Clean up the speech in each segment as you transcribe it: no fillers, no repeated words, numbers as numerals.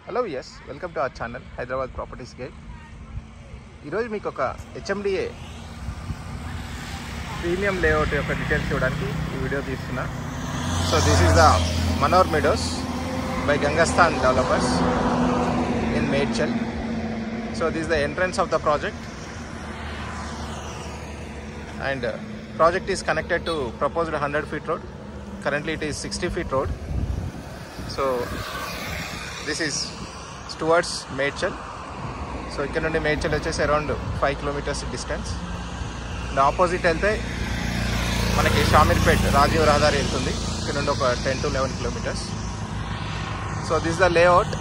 Hello yes welcome to our channel Hyderabad properties guide. ఈరోజు మీకు ఒక హెచ్ఎండిఏ ప్రీమియం లేఅవుట్ యొక్క డీటెయిల్స్ చూడడానికి ఈ వీడియో తీస్తున్నా. So this is the Manor Meadows by Gangasthan developers in Medchal. So this the entrance of the project and project is connected to proposed 100 feet road. Currently it is 60 feet road. So this is towards Medchal. So ikkada nundi Medchal vachesi around 5 kilometers distance. The opposite velte manaki Shamirpet Rajiv Rahadari veltundi, ikkada nundi oka 10 to 11 kilometers. So this is the layout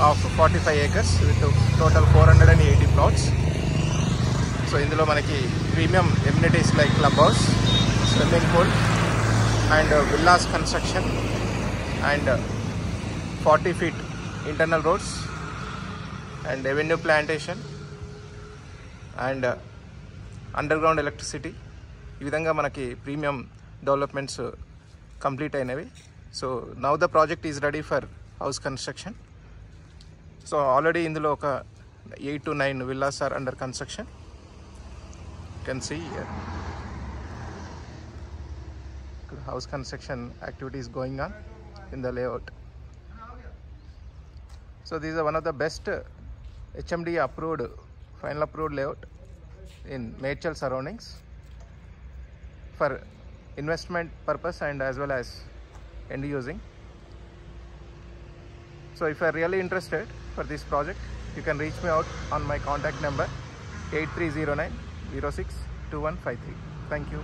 of 45 acres with total 480 plots. So ఇందులో మనకి premium amenities like club house, swimming pool and villas construction and 40 feet internal roads and avenue plantation and underground electricity, ఈ విధంగా మనకి premium developments complete అయినవి. So now the project is ready for house construction. So already ఇందులో ఒక 8 to 9 villas are under construction. You can see here house construction activities going on in the layout. So this is one of the best HMD approved, final approved layout in Medchal surroundings for investment purpose and as well as end using. So if you are really interested for this project, you can reach me out on my contact number 8309 062153. Thank you.